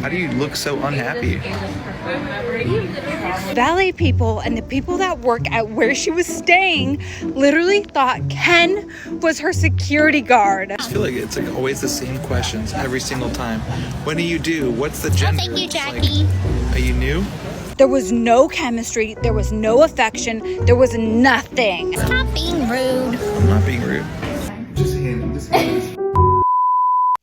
How do you look so unhappy? Valet people and the people that work at where she was staying literally thought Ken was her security guard. I just feel like it's like always the same questions every single time. When do you do? What's the gender? Oh, thank you, Jackie. Like, are you new? There was no chemistry, there was no affection, there was nothing. Stop being rude. I'm not being rude. Just hand.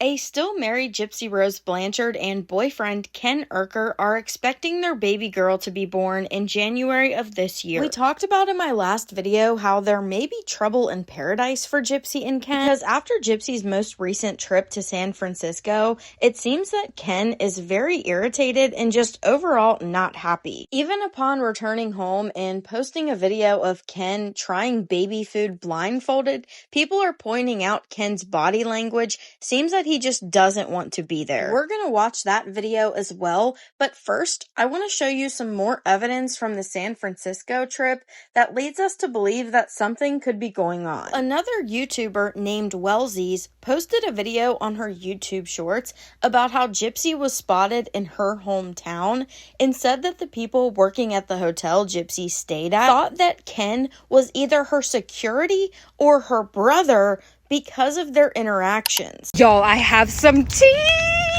A still married Gypsy Rose Blanchard and boyfriend Ken Urker are expecting their baby girl to be born in January of this year. We talked about in my last video how there may be trouble in paradise for Gypsy and Ken, because after Gypsy's most recent trip to San Francisco, it seems that Ken is very irritated and just overall not happy. Even upon returning home and posting a video of Ken trying baby food blindfolded, people are pointing out Ken's body language seems that he just doesn't want to be there. We're gonna watch that video as well, but first, I want to show you some more evidence from the San Francisco trip that leads us to believe that something could be going on. Another YouTuber named Welsies posted a video on her YouTube shorts about how Gypsy was spotted in her hometown and said that the people working at the hotel Gypsy stayed at thought that Ken was either her security or her brother because of their interactions. Y'all, I have some tea!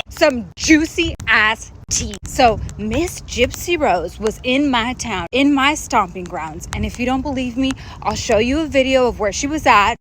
Some juicy ass tea. So, Miss Gypsy Rose was in my town, in my stomping grounds, and if you don't believe me, I'll show you a video of where she was at.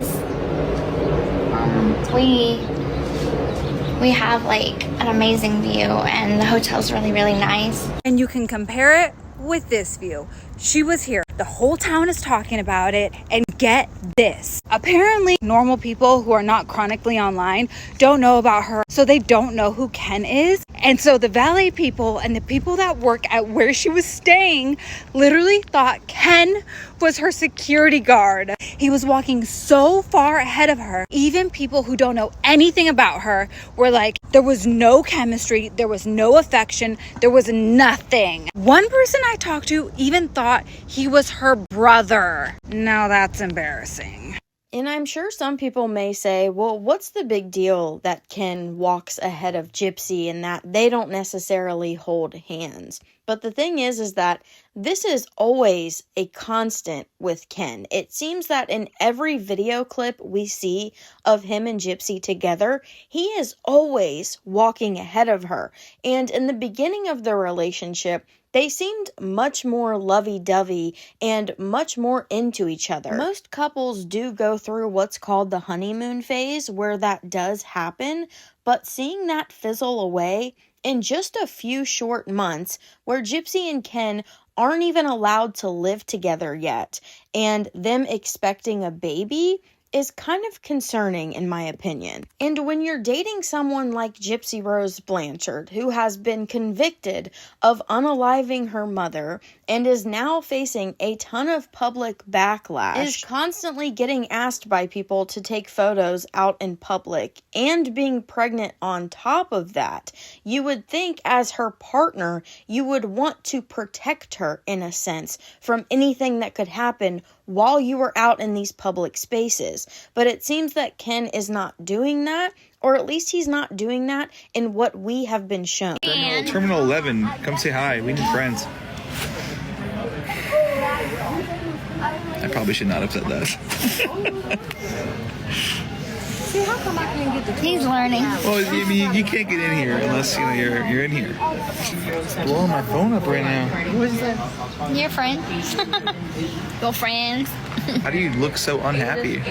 We have like an amazing view, and the hotel's really, really nice. And you can compare it with this view. She was here. The whole town is talking about it, and get this. Apparently, normal people who are not chronically online don't know about her, so they don't know who Ken is. And so the valet people and the people that work at where she was staying literally thought Ken was her security guard. He was walking so far ahead of her. Even people who don't know anything about her were like, there was no chemistry, there was no affection, there was nothing. One person I talked to even thought he was her brother. Now that's embarrassing. And I'm sure some people may say, well, what's the big deal that Ken walks ahead of Gypsy and that they don't necessarily hold hands? But the thing is that this is always a constant with Ken. It seems that in every video clip we see of him and Gypsy together, he is always walking ahead of her. And in the beginning of their relationship, they seemed much more lovey-dovey and much more into each other. Most couples do go through what's called the honeymoon phase where that does happen, but seeing that fizzle away in just a few short months where Gypsy and Ken aren't even allowed to live together yet, and them expecting a baby is kind of concerning in my opinion. And when you're dating someone like Gypsy Rose Blanchard, who has been convicted of unaliving her mother and is now facing a ton of public backlash, is constantly getting asked by people to take photos out in public, and being pregnant on top of that, you would think as her partner, you would want to protect her in a sense from anything that could happen while you were out in these public spaces. But it seems that Ken is not doing that, or at least he's not doing that in what we have been shown. Terminal 11, come say hi. We need friends. I probably should not have said that. See, how come I can't get the... He's learning. Well, I mean, you can't get in here unless you're in here. It's blowing my phone up right now. What is that? Your friends. Your friends. How do you look so unhappy? I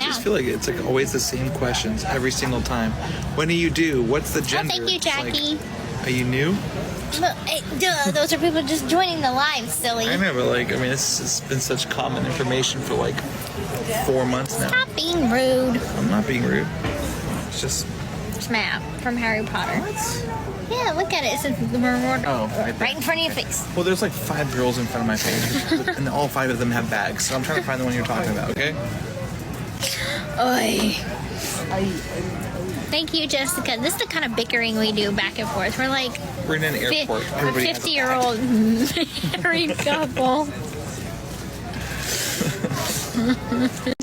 just feel like it's like always the same questions every single time. When do you do? What's the gender? Oh, thank you, Jackie. Are you new? Look, duh, those are people just joining the live, silly. I know, but like, I mean, it's been such common information for like 4 months now. Stop being rude. I'm not being rude. It's just... Map from Harry Potter. What? Yeah, look at it. It says the reward right in front of your face. Well, there's like 5 girls in front of my face, and all 5 of them have bags. So I'm trying to find the one you're talking about. Okay. Oi. Thank you, Jessica. This is the kind of bickering we do back and forth. We're in an airport. A 50-year-old married couple.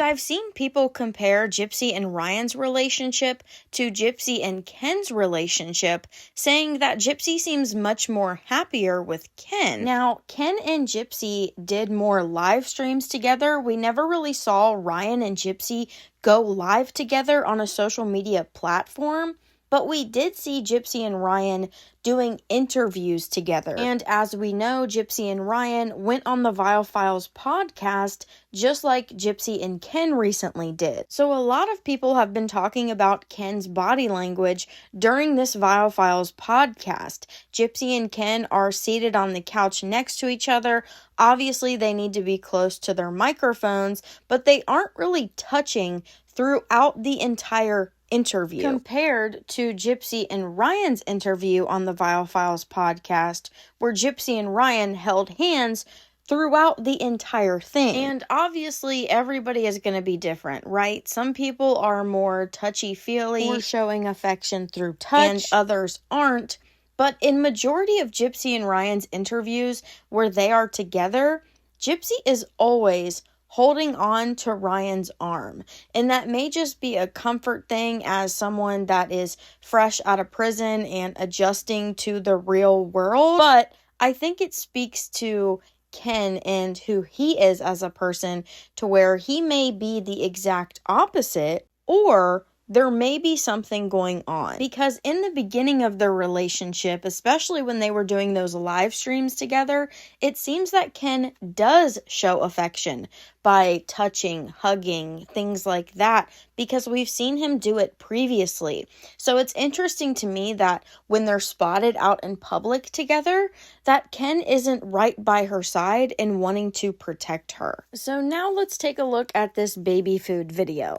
I've seen people compare Gypsy and Ryan's relationship to Gypsy and Ken's relationship, saying that Gypsy seems much more happier with Ken. Now, Ken and Gypsy did more live streams together. We never really saw Ryan and Gypsy go live together on a social media platform. But we did see Gypsy and Ryan doing interviews together. And as we know, Gypsy and Ryan went on the Vile Files podcast just like Gypsy and Ken recently did. So a lot of people have been talking about Ken's body language during this Vile Files podcast. Gypsy and Ken are seated on the couch next to each other. Obviously, they need to be close to their microphones, but they aren't really touching throughout the entire interview. Compared to Gypsy and Ryan's interview on the Vile Files podcast, where Gypsy and Ryan held hands throughout the entire thing. And obviously, everybody is going to be different, right? Some people are more touchy-feely or showing affection through touch, and others aren't. But in majority of Gypsy and Ryan's interviews where they are together, Gypsy is always holding on to Ryan's arm. And that may just be a comfort thing as someone that is fresh out of prison and adjusting to the real world. But I think it speaks to Ken and who he is as a person, to where he may be the exact opposite, or there may be something going on. Because in the beginning of their relationship, especially when they were doing those live streams together, it seems that Ken does show affection by touching, hugging, things like that, because we've seen him do it previously. So it's interesting to me that when they're spotted out in public together, that Ken isn't right by her side and wanting to protect her. So now let's take a look at this baby food video.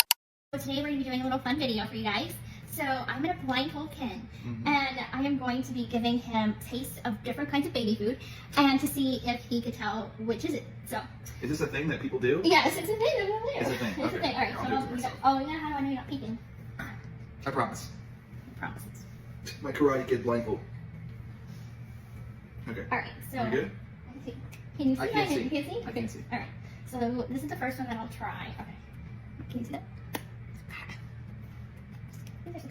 Today we're going to be doing a little fun video for you guys. So I'm going to blindfold Ken, and I am going to be giving him tastes of different kinds of baby food, and to see if he could tell which is it. So Is this a thing that people do? yes, it's a thing. It's a thing. It's a thing. All right. Oh yeah, how do I know you're not peeking? I promise. Promises. My Karate Kid blindfold. Okay. All right. So You good? can you see? I can't see. You can see? I can't see. All right. So this is the first one that I'll try. Okay. Can you see that?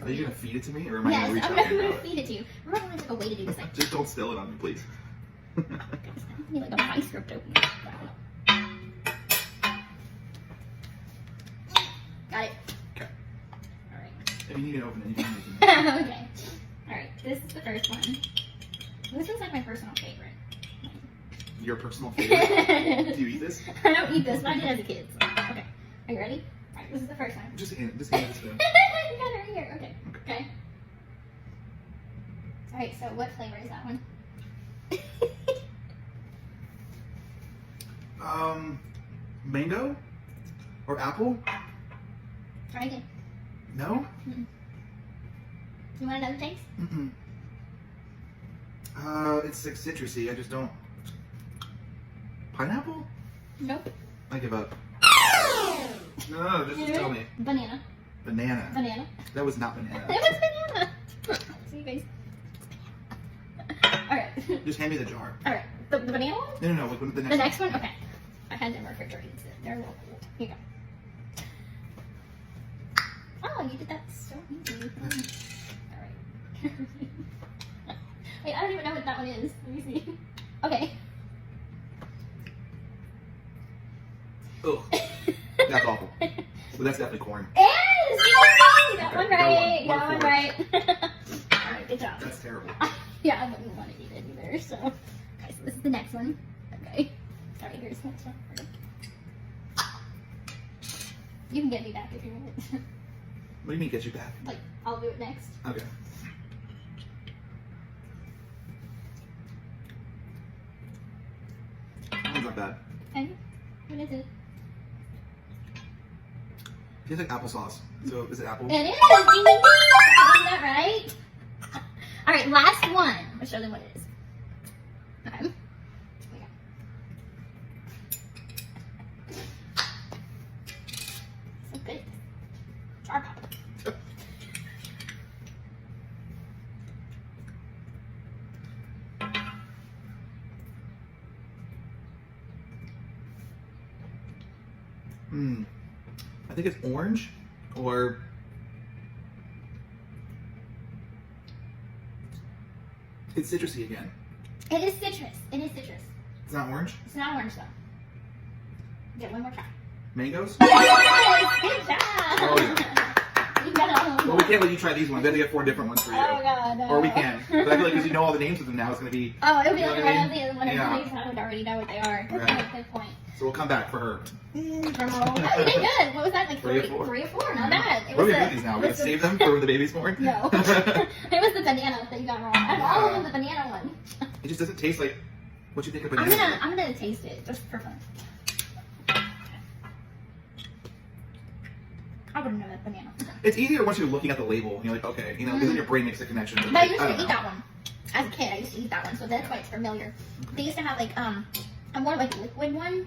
Are you gonna feed it to me, or am I Yes, gonna reach I'm out and gonna grab it? feed it to you. Remember, there's like a way to do this thing. Just don't spill it on me, please. I need like a vice grip to open it. Got it. Okay. All right. If you need to open it, you can make it. Okay. All right. This is the first one. This is like my personal favorite. Your personal favorite? Do you eat this? I don't eat this, but I did as a kid. So. Okay. Are you ready? All right. This is the first one. Just hand it to me. You got it right here. Okay. Okay. All right. So what flavor is that one? Mango? Or apple? Try again. No? You want another taste? Mm-mm. It's like citrusy. I just don't. Pineapple? Nope. I give up. No, just tell me. Banana. Banana. Banana. That was not banana. It was banana. See you guys. All right. Just hand me the jar. All right. The banana one? No, the next The next one? Okay. I had them in the refrigerator. They're real cool. Here you go. Oh, you did that so easy. All right. Wait, I don't even know what that one is. Let me see. Okay. Ugh. That's awful. But that's definitely corn. Yes! You got one right. You got one right. All right, good job. That's terrible. Yeah, I wouldn't want to eat it either. So, okay, so this is the next one. Okay. All right, here's the next one. You can get me back if you want. What do you mean get you back? Like, I'll do it next. Okay. That one's not bad. Okay. What is it? Tastes like applesauce. So is it apple? It is! Ding, ding, ding! Isn't that right? All right, last one. I'll show them what it is. Okay. So good. Jar pop. I think it's orange or it's citrusy again. It is citrus. It is citrus. It's not orange? It's not orange though. Get one more try. Mangoes? Yes! Good job! Oh, yeah. You got it all. Well, we can't let you try these ones. We have to get 4 different ones for you. Oh god. No. Or we can. But I feel like because you know all the names of them now, it's going to be... Oh, it would be you know like what I one mean? of the other Yeah. ones. I would already know what they are. Good Right. point. Good point. So we'll come back for her. Oh, you did good. What was that? Like 3 or 4? 3 or 4. Not bad. It What are we was going to do these now? We're going to save them for when the baby's born? No. It was the banana that you got wrong. Out of all of them, the banana one. It just doesn't taste like what you think of I'm banana. gonna taste it just for fun. I wouldn't know that banana. It's easier once you're looking at the label and you're like, okay, you know, because then your brain makes the connection. But I used I to don't eat know. that one. As a kid, I used to eat that one, so that's why it's familiar. They used to have like a more like liquid one,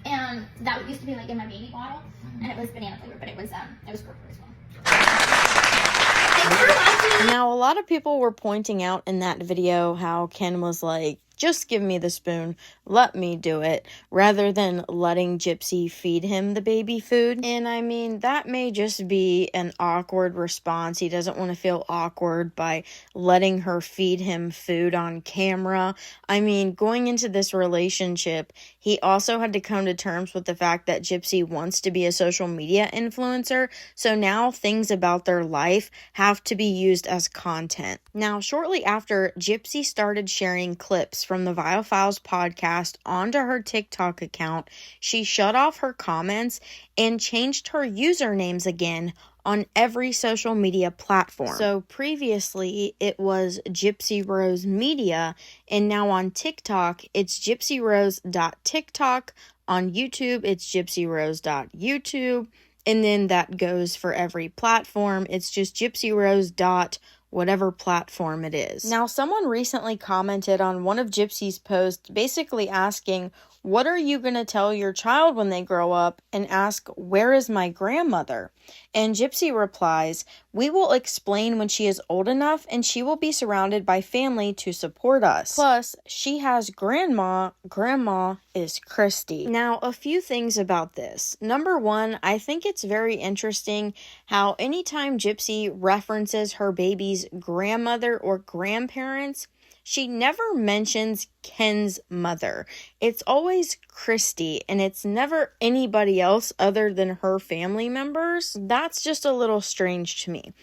and that used to be like in my baby bottle, and it was banana flavored, but it was Urker as well. Thanks for watching. Now, a lot of people were pointing out in that video how Ken was like, just give me the spoon, let me do it, rather than letting Gypsy feed him the baby food. And I mean, that may just be an awkward response. He doesn't want to feel awkward by letting her feed him food on camera. I mean, going into this relationship, he also had to come to terms with the fact that Gypsy wants to be a social media influencer, so now things about their life have to be used as content. Now, shortly after, Gypsy started sharing clips from the Vile Files podcast onto her TikTok account. She shut off her comments and changed her usernames again on every social media platform. So previously it was Gypsy Rose Media, and now on TikTok it's gypsyrose.tiktok. On YouTube it's gypsyrose.youtube, and then that goes for every platform. It's just gypsyrose. Whatever platform it is. Now, someone recently commented on one of Gypsy's posts basically asking, what are you going to tell your child when they grow up, and ask, where is my grandmother? And Gypsy replies, we will explain when she is old enough and she will be surrounded by family to support us. Plus, she has grandma. Grandma is Christy. Now, a few things about this. Number one, I think it's very interesting how anytime Gypsy references her baby's grandmother or grandparents, she never mentions Ken's mother. It's always Christy, and it's never anybody else other than her family members. That's just a little strange to me.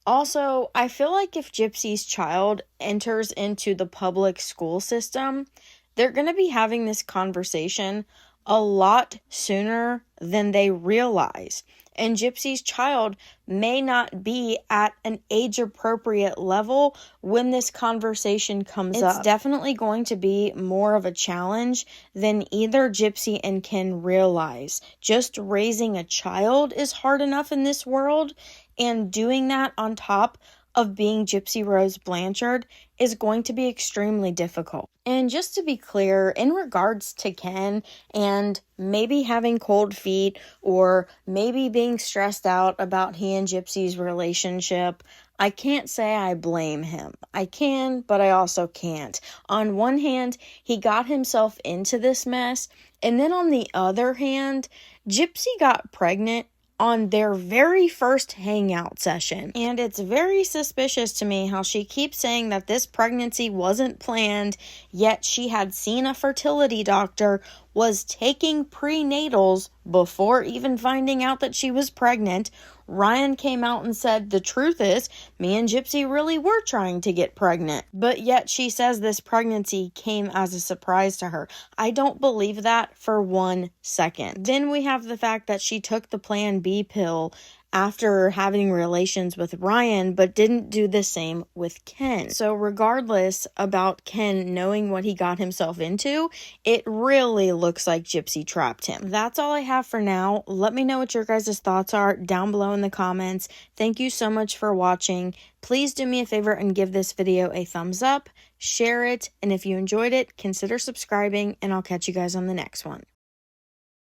Also, I feel like if Gypsy's child enters into the public school system, they're going to be having this conversation a lot sooner than they realize. And Gypsy's child may not be at an age-appropriate level when this conversation comes up. It's definitely going to be more of a challenge than either Gypsy and Ken realize. Just raising a child is hard enough in this world, and doing that on top of being Gypsy Rose Blanchard is going to be extremely difficult. And just to be clear, in regards to Ken and maybe having cold feet or maybe being stressed out about he and Gypsy's relationship, I can't say I blame him. I can, but I also can't. On one hand, he got himself into this mess, and then on the other hand, Gypsy got pregnant on their very first hangout session. And it's very suspicious to me how she keeps saying that this pregnancy wasn't planned, yet she had seen a fertility doctor, was taking prenatals before even finding out that she was pregnant. Ryan came out and said, the truth is, me and Gypsy really were trying to get pregnant. But yet she says this pregnancy came as a surprise to her. I don't believe that for 1 second. Then we have the fact that she took the Plan B pill after having relations with Ryan, but didn't do the same with Ken. So regardless about Ken knowing what he got himself into, it really looks like Gypsy trapped him. That's all I have for now. Let me know what your guys' thoughts are down below in the comments. Thank you so much for watching. Please do me a favor and give this video a thumbs up, share it, and if you enjoyed it, consider subscribing, and I'll catch you guys on the next one.